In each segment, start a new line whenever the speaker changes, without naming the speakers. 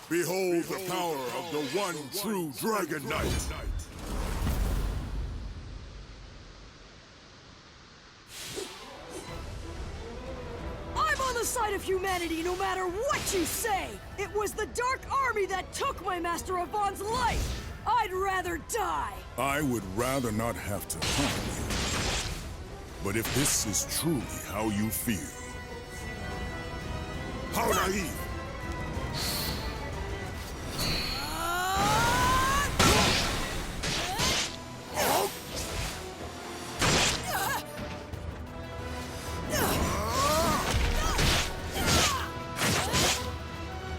Behold the power of the one true Dragon Knight.
I'm on the side of humanity no matter what you say! It was the Dark Army that took my Master Avon's life! I'd rather die!
I would rather not have to harm you. But if this is truly how you feel... How naive!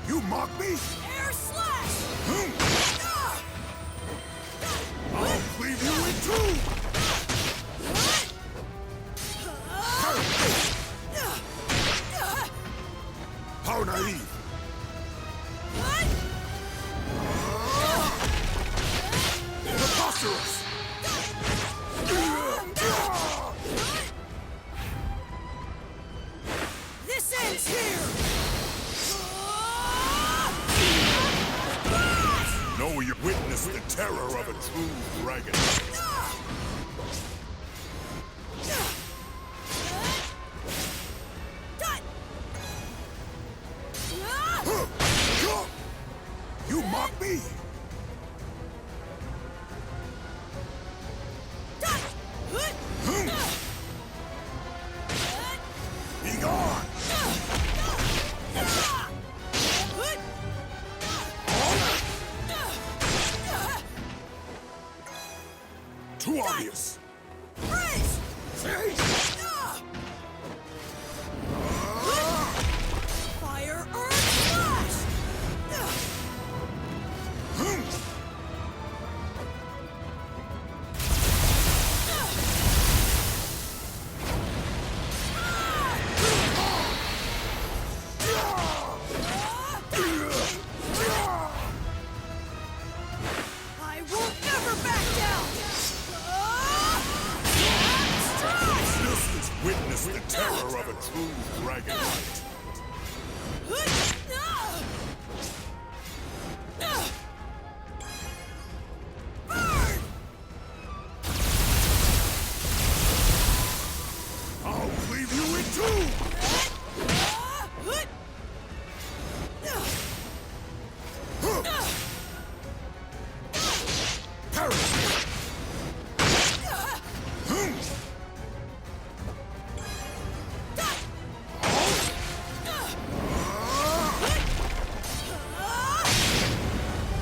You mock me?
Air slash!
I'll cleave you in two! How naive! Preposterous!
This ends here!
Know you witness the terror of a true dragon. You mock me? Be gone! Too obvious!
Freeze! Fire Earth Slash! I will never back down!
This is witness the terror of a true dragon knight. I'll cleave you in two!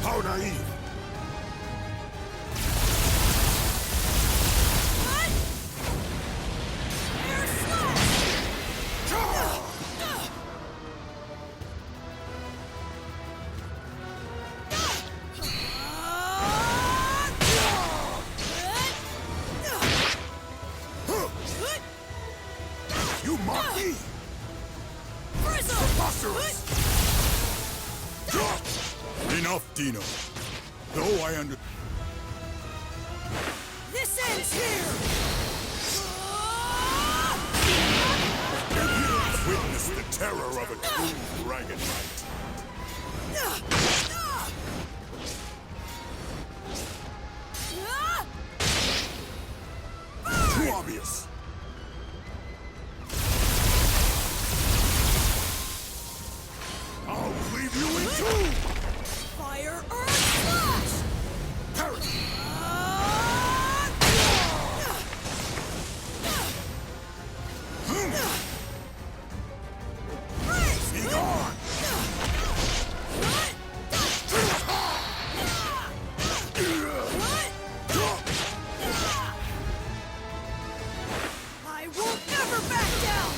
How naive!
Air slash!
You mock me? Preposterous! Enough, Dino. Though I under...
This ends here!
Witness the terror of a true dragon knight. Too obvious. I'll cleave you in two!
Fire Earth Slash!
Parry!
Freeze!
Be gone!
I will never back down!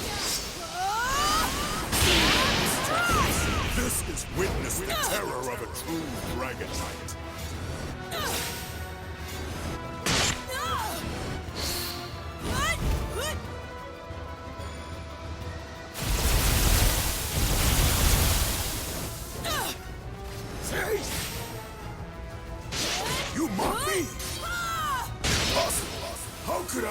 Strash!
This is witness the terror of a true dragon knight. You mock me? Impossible! How could I?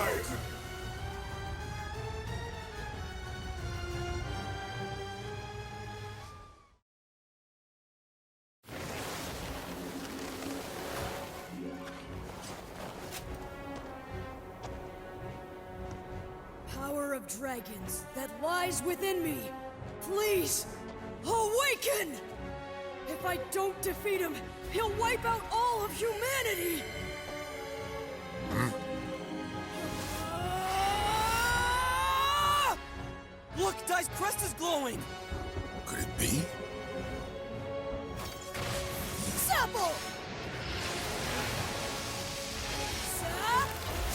dragons that lies within me. Please, awaken! If I don't defeat him, he'll wipe out all of humanity!
Look, Dai's crest is glowing!
Could it be?
Supple!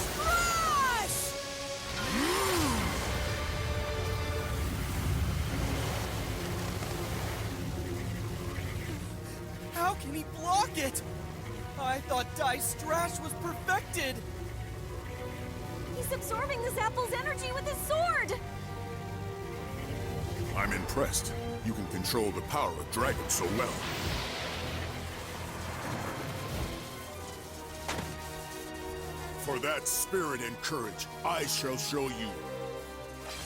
Strash!
How can he block it? I thought Dai's Strash was perfected!
He's absorbing this apple's energy with his sword!
I'm impressed. You can control the power of dragons so well. For that spirit and courage, I shall show you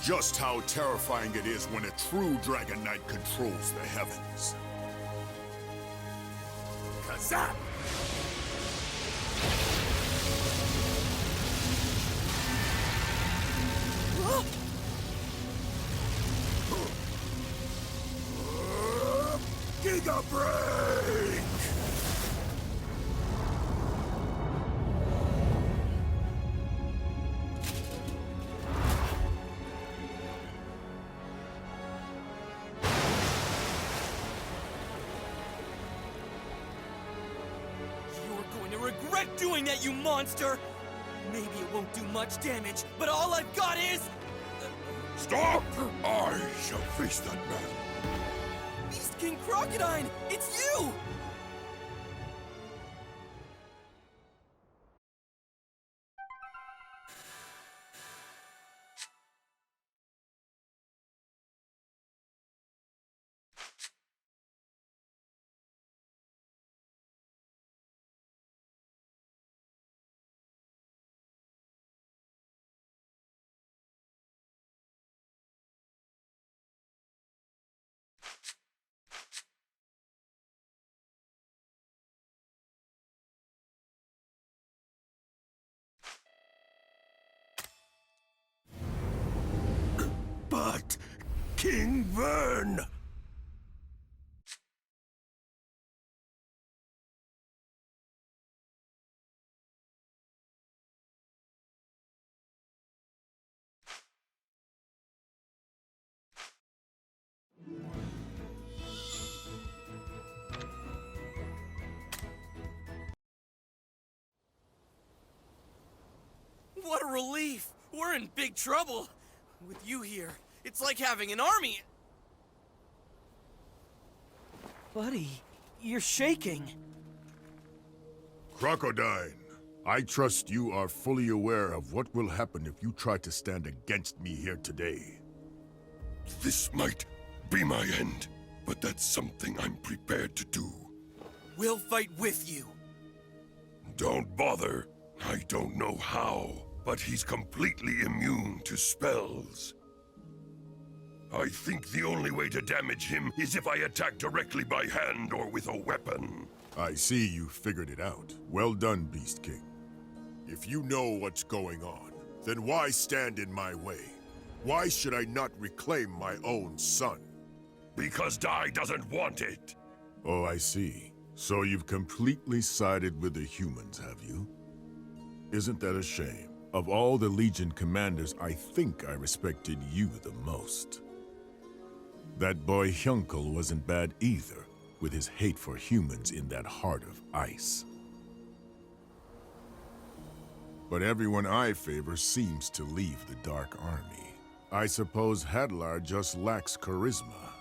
just how terrifying it is when a true Dragon Knight controls the heavens. Kazap! Giga Break!
You're going to regret doing that, you monster! Maybe it won't do much damage, but all I've got is...
Stop! I shall face that man.
Beast King Crocodile! It's you!
But King Vern!
What a relief! We're in big trouble! With you here, it's like having an army! Buddy, you're shaking.
Crocodile, I trust you are fully aware of what will happen if you try to stand against me here today.
This might be my end, but that's something I'm prepared to do.
We'll fight with you.
Don't bother. I don't know how, but he's completely immune to spells. I think the only way to damage him is if I attack directly by hand or with a weapon.
I see you figured it out. Well done, Beast King. If you know what's going on, then why stand in my way? Why should I not reclaim my own son?
Because Dai doesn't want it.
Oh, I see. So you've completely sided with the humans, have you? Isn't that a shame? Of all the Legion commanders, I think I respected you the most. That boy Hyunkel wasn't bad either, with his hate for humans in that heart of ice. But everyone I favor seems to leave the Dark Army. I suppose Hadlar just lacks charisma.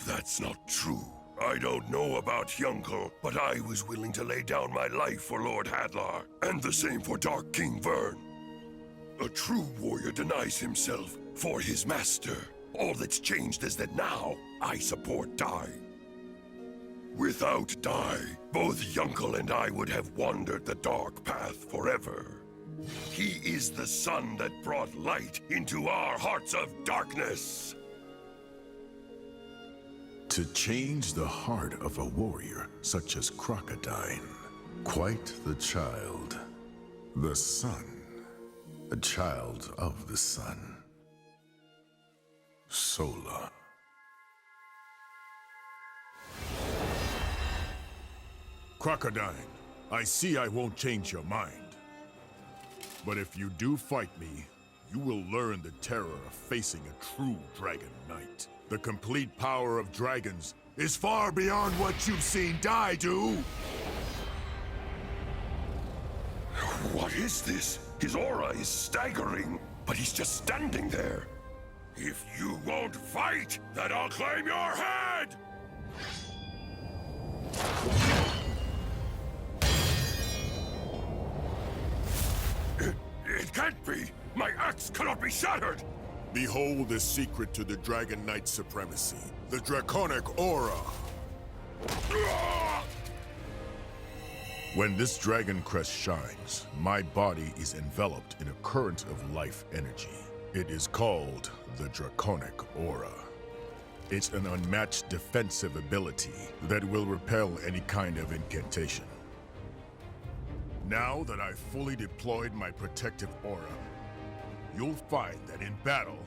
That's not true. I don't know about Hyunkel, but I was willing to lay down my life for Lord Hadlar, and the same for Dark King Vern. A true warrior denies himself for his master. All that's changed is that now I support Dai. Without Dai, both Hyunkel and I would have wandered the dark path forever. He is the sun that brought light into our hearts of darkness.
To change the heart of a warrior such as Crocodile. Quite the child. The sun. a child of the sun. Sola. Crocodile, I see I won't change your mind. But if you do fight me, you will learn the terror of facing a true Dragon Knight. The complete power of dragons is far beyond what you've seen Dai do!
What is this? His aura is staggering, but he's just standing there. If you won't fight, then I'll claim your head! It can't be! My axe cannot be shattered!
Behold the secret to the Dragon Knight's supremacy. The Draconic Aura! When this dragon crest shines, my body is enveloped in a current of life energy. It is called the Draconic Aura. It's an unmatched defensive ability that will repel any kind of incantation. Now that I've fully deployed my protective aura, you'll find that in battle,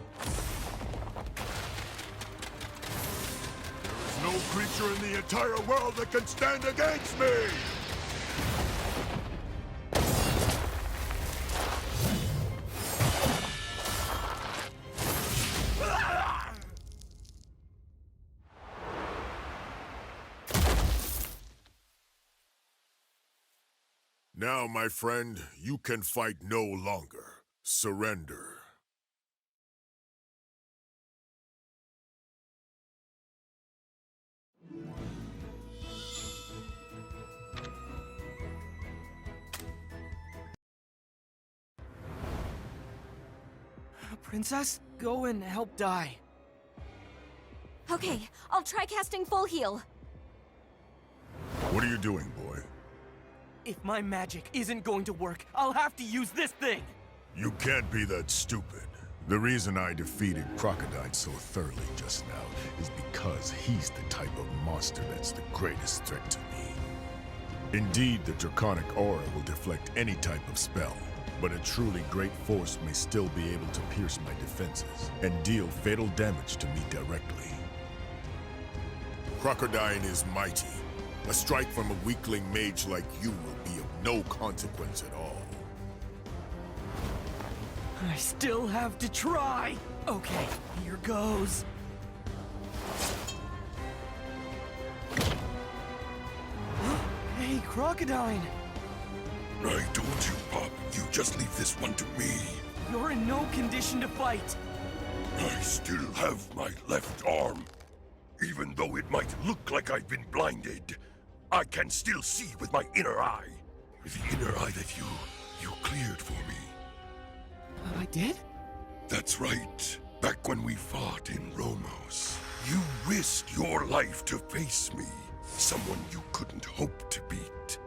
there is no creature in the entire world that can stand against me! Now, my friend, you can fight no longer. Surrender.
Princess, go and help Dai.
Okay, I'll try casting full heal.
What are you doing, boy?
If my magic isn't going to work, I'll have to use this thing!
You can't be that stupid. The reason I defeated Crocodile so thoroughly just now is because he's the type of monster that's the greatest threat to me. Indeed, the Draconic Aura will deflect any type of spell, but a truly great force may still be able to pierce my defenses and deal fatal damage to me directly. Crocodile is mighty. A strike from a weakling mage like you will be of no consequence at all.
I still have to try! Okay, here goes. Hey, Crocodile!
I told you, Pop, you just leave this one to me.
You're in no condition to fight.
I still have my left arm. Even though it might look like I've been blinded, I can still see with my inner eye. The inner eye that you cleared for me.
I did?
That's right. Back when we fought in Romos, you risked your life to face me. Someone you couldn't hope to beat.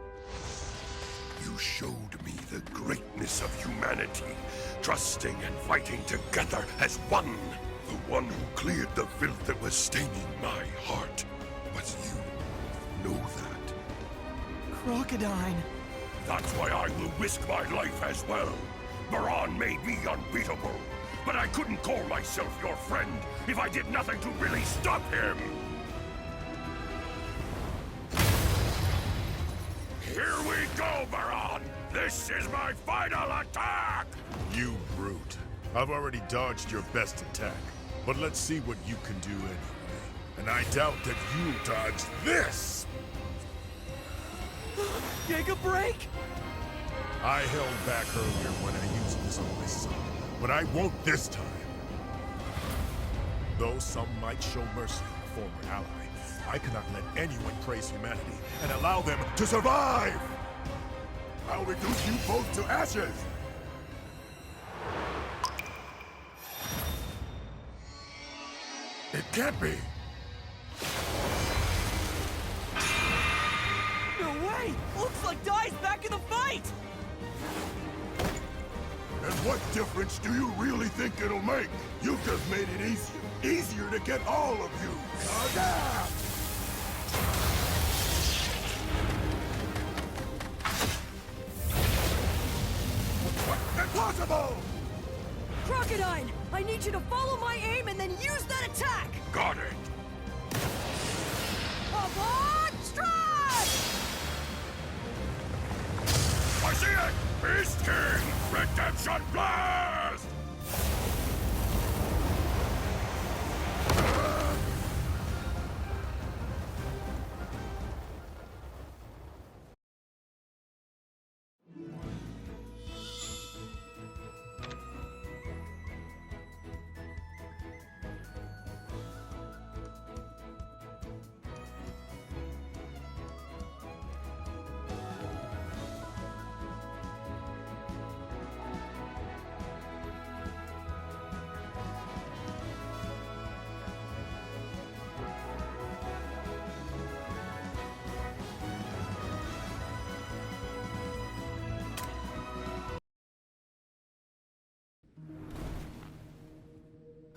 You showed me the greatness of humanity, trusting and fighting together as one. The one who cleared the filth that was staining my heart was you. Know that.
Crocodile.
That's why I will risk my life as well. Baran may be unbeatable, but I couldn't call myself your friend if I did nothing to really stop him. Here we go, Baran! This is my final attack!
You brute. I've already dodged your best attack, but let's see what you can do anyway. And I doubt that you'll dodge this!
Take a break!
I held back earlier when I used this on my son, but I won't this time. Though some might show mercy on a former ally, I cannot let anyone praise humanity and allow them to survive! I'll reduce you both to ashes! It can't be!
No way! Looks like Dai's back in the fight!
And what difference do you really think it'll make? You just made it easier. Easier to get all of you!
Impossible!
Crocodile, I need you to follow my aim and then use that attack!
Got it!
Avant Strash!
I see it! Beast King! Redemption Blast!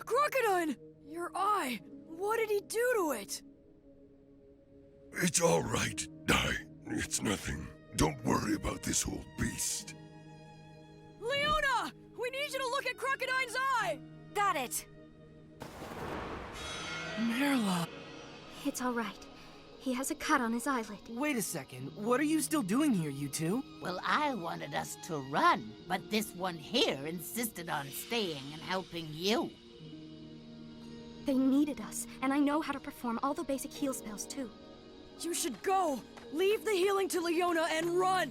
Crocodile! Your eye! What did he do to it?
It's all right. It's nothing. Don't worry about this old beast.
Leona! We need you to look at Crocodile's eye!
Got it.
Merla.
It's all right. He has a cut on his eyelid.
Wait a second. What are you still doing here, you two?
Well, I wanted us to run, but this one here insisted on staying and helping you.
They needed us, and I know how to perform all the basic heal spells, too.
You should go! Leave the healing to Leona and run!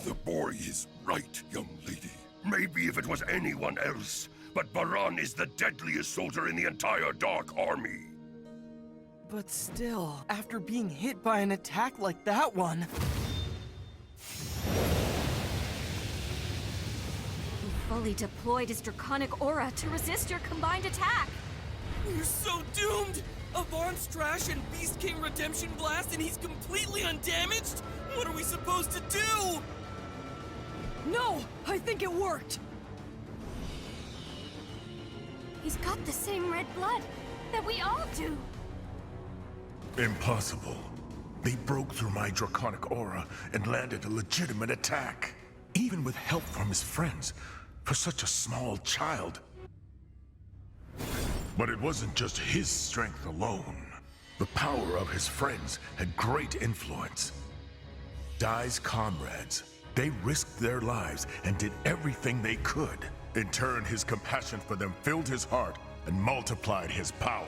The boy is right, young lady. Maybe if it was anyone else, but Baran is the deadliest soldier in the entire Dark Army.
But still, after being hit by an attack like that one...
He fully deployed his draconic aura to resist your combined attack.
We're so doomed! Avant Strash and Beast King Redemption Blast and he's completely undamaged? What are we supposed to do?
No! I think it worked!
He's got the same red blood that we all do.
Impossible. They broke through my draconic aura and landed a legitimate attack. Even with help from his friends, for such a small child. But it wasn't just his strength alone. The power of his friends had great influence. Dai's comrades, they risked their lives and did everything they could. In turn, his compassion for them filled his heart and multiplied his power.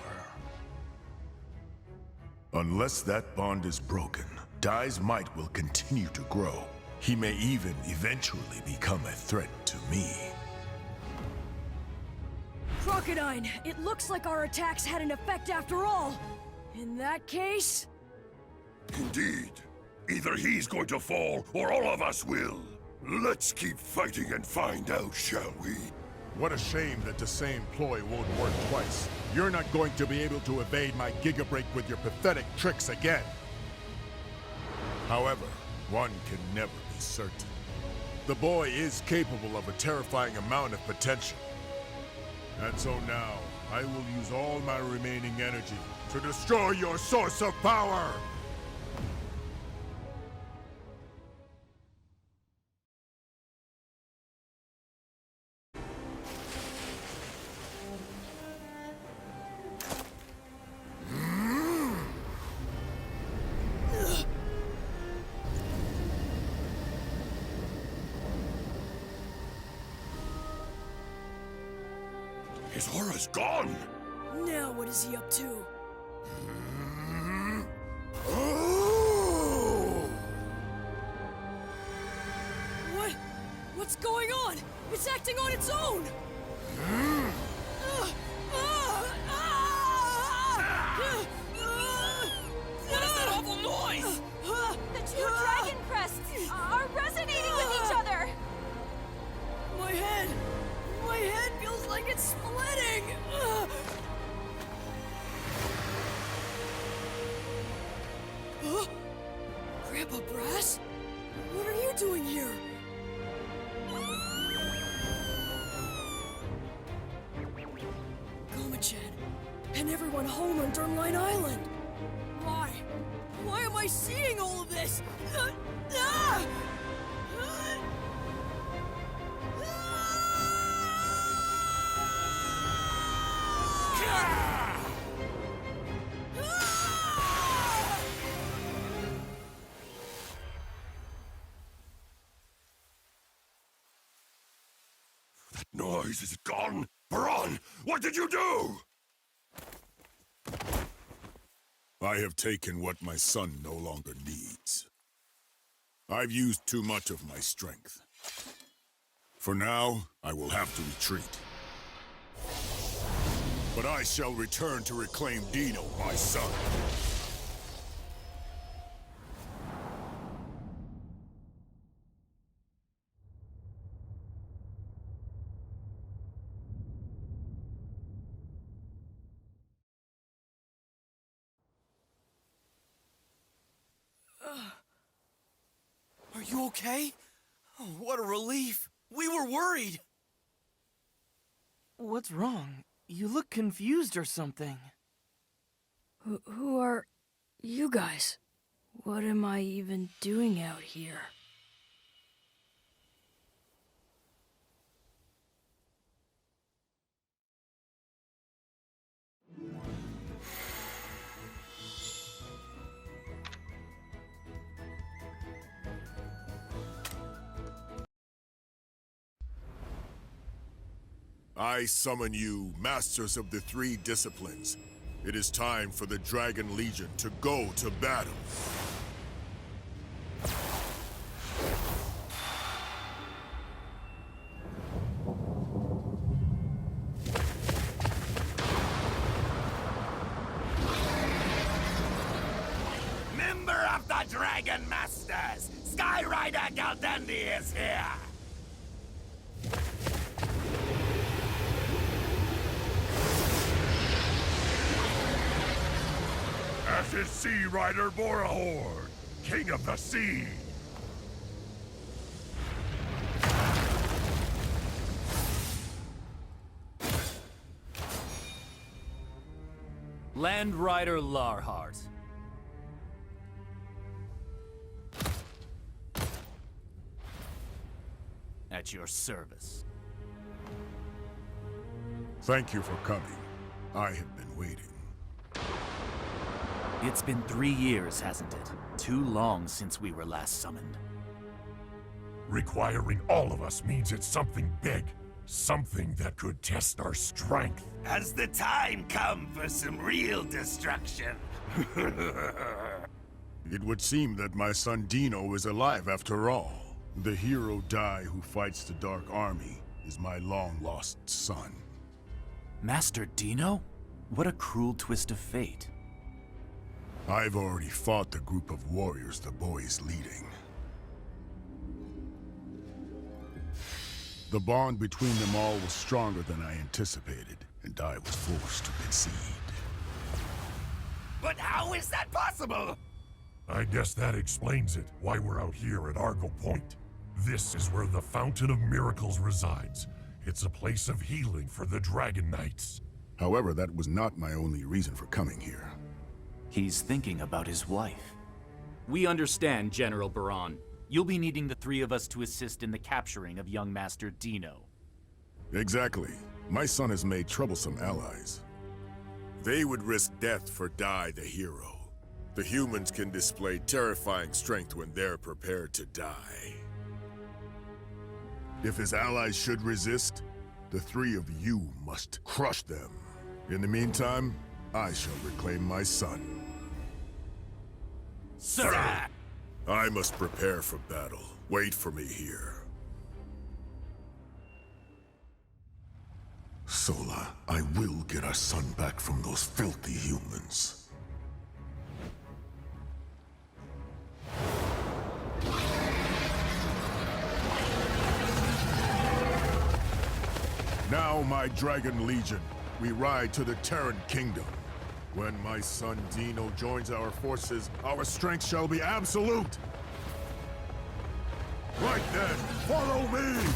Unless that bond is broken, Dai's might will continue to grow. He may even eventually become a threat to me.
Crocodile, it looks like our attacks had an effect after all. In that case...
Indeed. Either he's going to fall, or all of us will. Let's keep fighting and find out, shall we?
What a shame that the same ploy won't work twice. You're not going to be able to evade my Giga Break with your pathetic tricks again. However, one can never be certain. The boy is capable of a terrifying amount of potential. And so now, I will use all my remaining energy to destroy your source of power!
His aura's gone!
Now what is he up to? What's going on? It's acting on its own!
What is that awful noise?
The two dragon crests are resonating with each other.
My head feels like it's splitting! Grandpa Brass? What are you doing here? Goma-chan, and everyone home on Drumline Island. Why? Why am I seeing all of this?
Noise is gone. Baron, what did you do?
I have taken what my son no longer needs. I've used too much of my strength. For now, I will have to retreat. But I shall return to reclaim Dino, my son.
Are you okay? Oh, what a relief. We were worried. What's wrong? You look confused or something.
Who are you guys? What am I even doing out here?
I summon you, masters of the three disciplines. It is time for the Dragon Legion to go to battle.
Member of the Dragon Masters, Skyrider Galdendi is here!
As is Sea Rider Borahord, King of the Sea!
Land Rider Larhart. At your service.
Thank you for coming. I have been waiting.
It's been 3 years, hasn't it? Too long since we were last summoned.
Requiring all of us means it's something big. Something that could test our strength.
Has the time come for some real destruction?
It would seem that my son Dino is alive after all. The hero Dai who fights the Dark Army is my long-lost son.
Master Dino? What a cruel twist of fate.
I've already fought the group of warriors the boy is leading. The bond between them all was stronger than I anticipated, and I was forced to concede.
But how is that possible?
I guess that explains it, why we're out here at Argo Point. This is where the Fountain of Miracles resides. It's a place of healing for the Dragon Knights.
However, that was not my only reason for coming here.
He's thinking about his wife. We understand, General Baron. You'll be needing the three of us to assist in the capturing of young Master Dino.
Exactly. My son has made troublesome allies. They would risk death for Dai the hero. The humans can display terrifying strength when they're prepared to die. If his allies should resist, the three of you must crush them. In the meantime, I shall reclaim my son.
Sir!
I must prepare for battle. Wait for me here. Sola, I will get our son back from those filthy humans. Now, my Dragon Legion, we ride to the Terran Kingdom. When my son Dino joins our forces, our strength shall be absolute! Right then, follow me!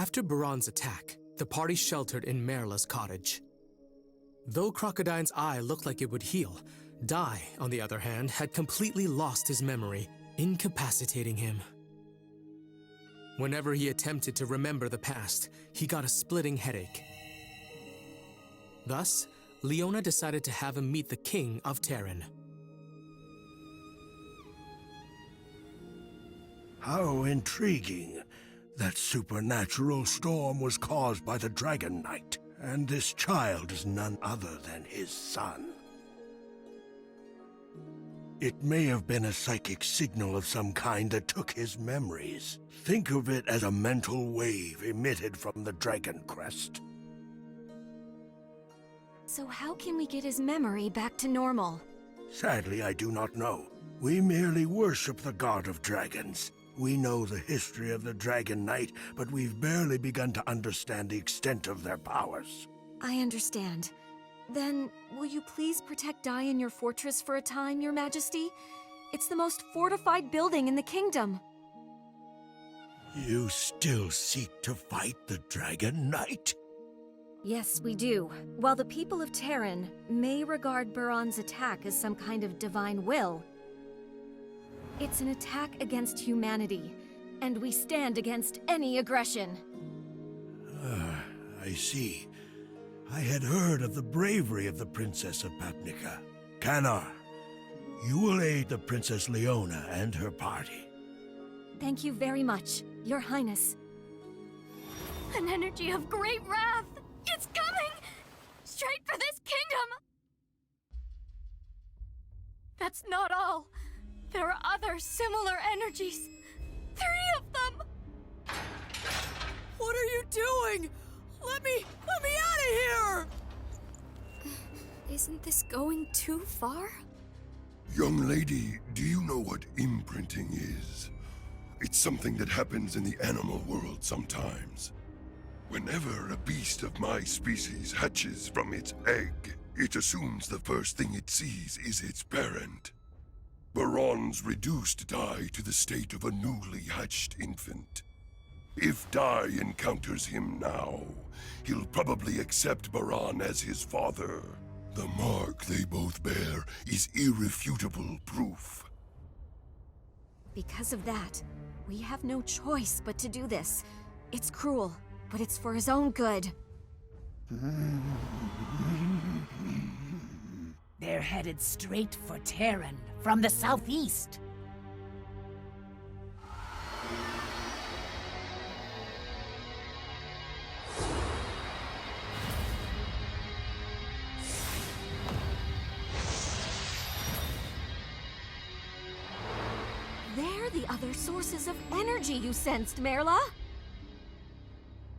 After Baron's attack, the party sheltered in Merla's cottage. Though Crocodine's eye looked like it would heal, Dai, on the other hand, had completely lost his memory, incapacitating him. Whenever he attempted to remember the past, he got a splitting headache. Thus, Leona decided to have him meet the king of Terran.
How intriguing. That supernatural storm was caused by the Dragon Knight, and this child is none other than his son. It may have been a psychic signal of some kind that took his memories. Think of it as a mental wave emitted from the Dragon Crest.
So how can we get his memory back to normal?
Sadly, I do not know. We merely worship the god of dragons. We know the history of the Dragon Knight, but we've barely begun to understand the extent of their powers.
I understand. Then, will you please protect Dai in your fortress for a time, Your Majesty? It's the most fortified building in the kingdom.
You still seek to fight the Dragon Knight?
Yes, we do. While the people of Terran may regard Baron's attack as some kind of divine will, it's an attack against humanity, and we stand against any aggression.
I see. I had heard of the bravery of the Princess of Papnica. Kanar, you will aid the Princess Leona and her party.
Thank you very much, Your Highness. An energy of great wrath! It's coming! Straight for this kingdom! That's not all. There are other similar energies. 3 of them!
What are you doing? Let me out of here!
Isn't this going too far?
Young lady, do you know what imprinting is? It's something that happens in the animal world sometimes. Whenever a beast of my species hatches from its egg, it assumes the first thing it sees is its parent. Baron's reduced Dai to the state of a newly hatched infant. If Dai encounters him now, he'll probably accept Baron as his father. The mark they both bear is irrefutable proof.
Because of that, we have no choice but to do this. It's cruel, but it's for his own good.
They're headed straight for Terran from the southeast.
They're the other sources of energy you sensed, Merla.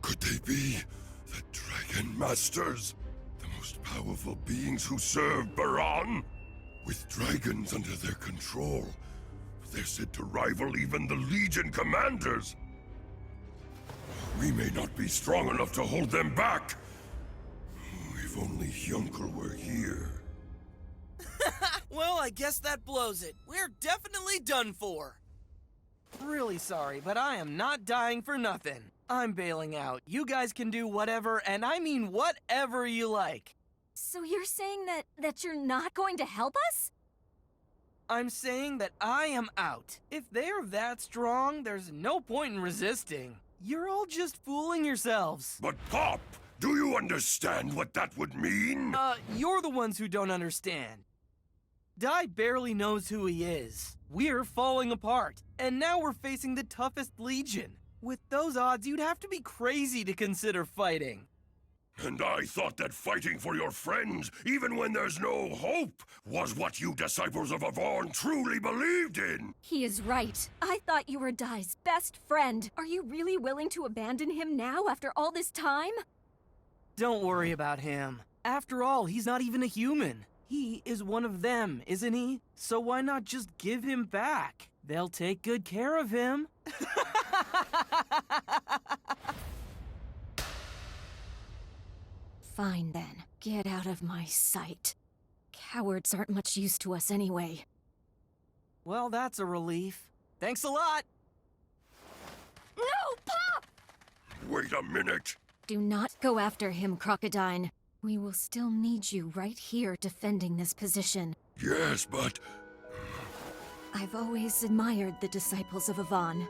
Could they be the Dragon Masters? The most powerful beings who serve Baron? With dragons under their control, they're said to rival even the Legion commanders. We may not be strong enough to hold them back. If only Yunkel were here.
Well, I guess that blows it. We're definitely done for. Really sorry, but I am not dying for nothing. I'm bailing out. You guys can do whatever, and I mean whatever you like.
So you're saying that you're not going to help us?
I'm saying that I am out. If they're that strong, there's no point in resisting. You're all just fooling yourselves.
But Pop, do you understand what that would mean?
You're the ones who don't understand. Dai barely knows who he is. We're falling apart, and now we're facing the toughest Legion. With those odds, you'd have to be crazy to consider fighting.
And I thought that fighting for your friends, even when there's no hope, was what you disciples of Avon truly believed in.
He is right. I thought you were Dai's best friend. Are you really willing to abandon him now after all this time?
Don't worry about him. After all, he's not even a human. He is one of them, isn't he? So why not just give him back? They'll take good care of him.
Fine then. Get out of my sight. Cowards aren't much use to us anyway.
Well, that's a relief. Thanks a lot!
No, Pop!
Wait a minute.
Do not go after him, Crocodine. We will still need you right here defending this position.
Yes, but...
I've always admired the disciples of Avon.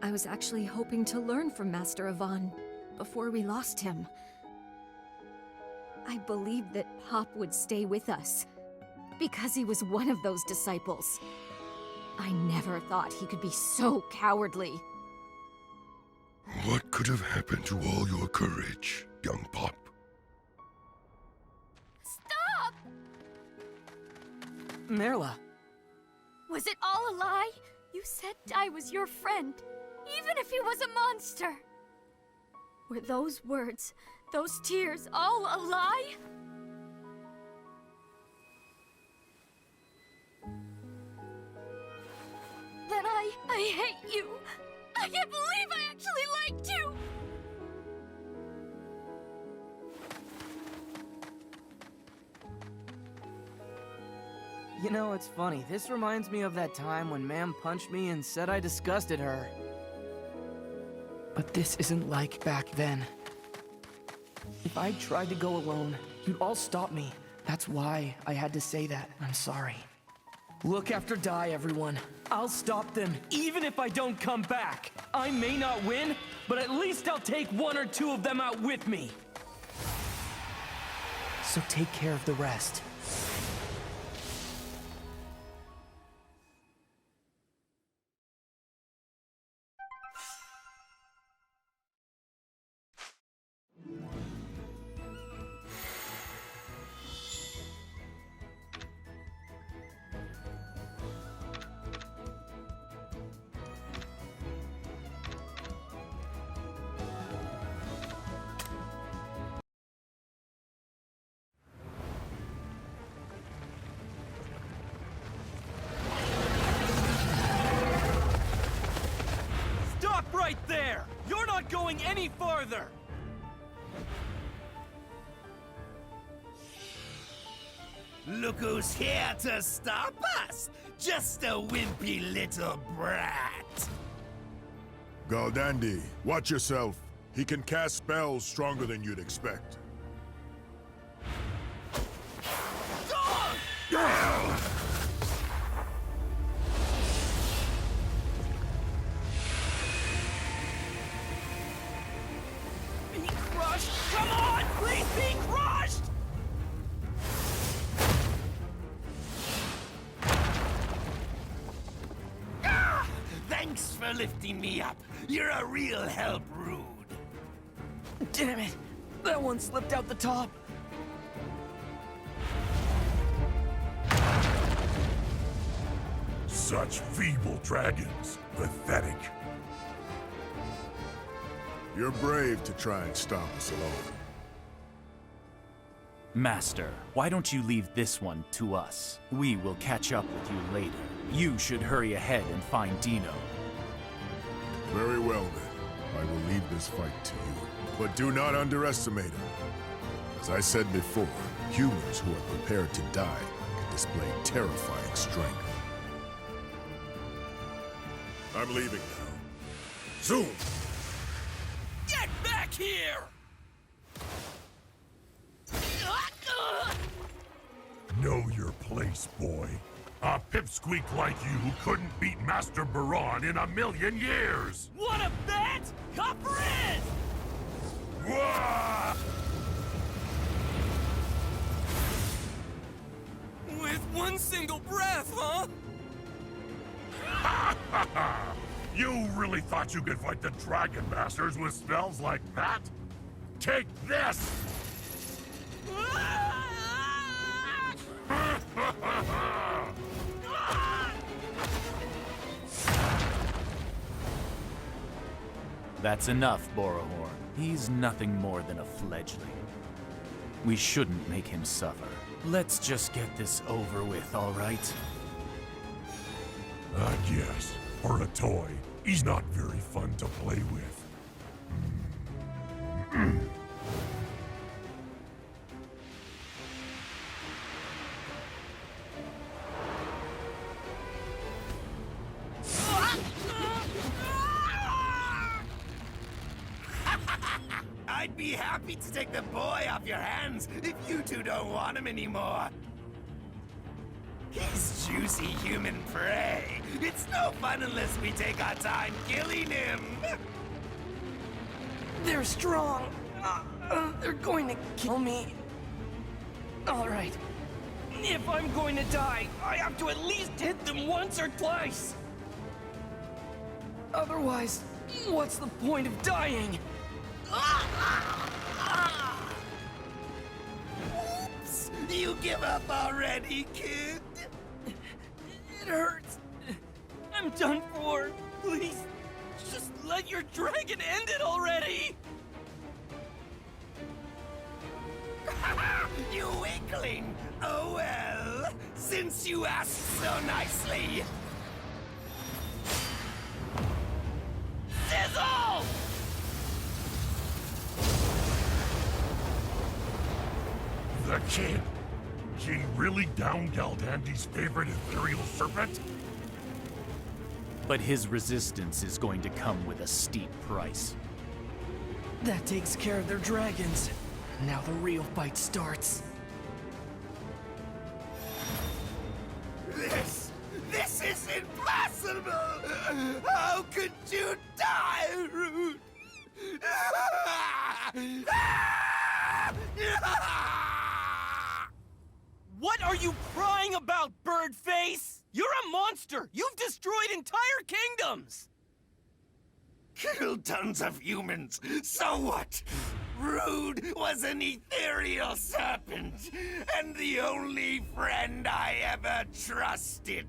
I was actually hoping to learn from Master Avon before we lost him. I believed that Pop would stay with us because he was one of those disciples. I never thought he could be so cowardly.
What could have happened to all your courage, young Pop?
Stop!
Merla.
Was it all a lie? You said Dai was your friend, even if he was a monster. Were those words, those tears, all a lie? Then I hate you. I can't believe I actually liked you!
You know, it's funny. This reminds me of that time when Ma'am punched me and said I disgusted her. But this isn't like back then. If I tried to go alone, you'd all stop me. That's why I had to say that. I'm sorry. Look after Dai, everyone. I'll stop them, even if I don't come back. I may not win, but at least I'll take one or two of them out with me. So take care of the rest. Right there! You're not going any farther!
Look who's here to stop us! Just a wimpy little brat!
Galdandi, watch yourself. He can cast spells stronger than you'd expect.
Come on! Please be crushed! Thanks for lifting me up. You're a real help, Rude.
Damn it! That one slipped out the top!
Such feeble dragons. Pathetic.
You're brave to try and stop us alone.
Master, why don't you leave this one to us? We will catch up with you later. You should hurry ahead and find Dino.
Very well then. I will leave this fight to you. But do not underestimate him. As I said before, humans who are prepared to die can display terrifying strength. I'm leaving now. Soon!
Get back here!
Know your place, boy. A pipsqueak like you couldn't beat Master Baron in a million years!
Wanna bet? Copper in!
Wah!
With one single breath, huh?
Ha ha ha! You really thought you could fight the Dragon Masters with spells like that? Take this!
That's enough, Borohorn. He's nothing more than a fledgling. We shouldn't make him suffer. Let's just get this over with, all right?
I guess. For a toy, he's not very fun to play with.
be happy to take the boy off your hands if you two don't want him anymore. He's juicy human prey. It's no fun unless we take our time killing him.
They're strong. They're going to kill me. All right. If I'm going to die, I have to at least hit them once or twice. Otherwise, what's the point of dying?
Oops! You give up already, kid?
It hurts. I'm done for. Please, just let your dragon end it already.
You weakling! Oh well, since you asked so nicely. Sizzle!
The kid? He really downed Galdandi's favorite ethereal serpent?
But his resistance is going to come with a steep price.
That takes care of their dragons. Now the real fight starts.
This is impossible! How could you die, Root?
What are you crying about, Birdface? You're a monster! You've destroyed entire kingdoms!
Killed tons of humans, so what? Rude was an ethereal serpent, and the only friend I ever trusted.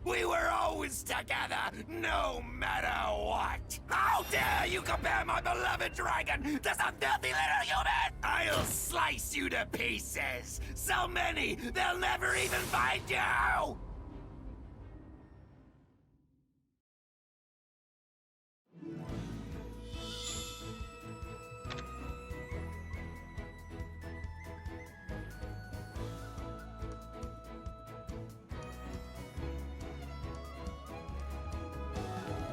We were always together, no matter what. How dare you compare my beloved dragon to some filthy little human? I'll slice you to pieces. So many, they'll never even find you!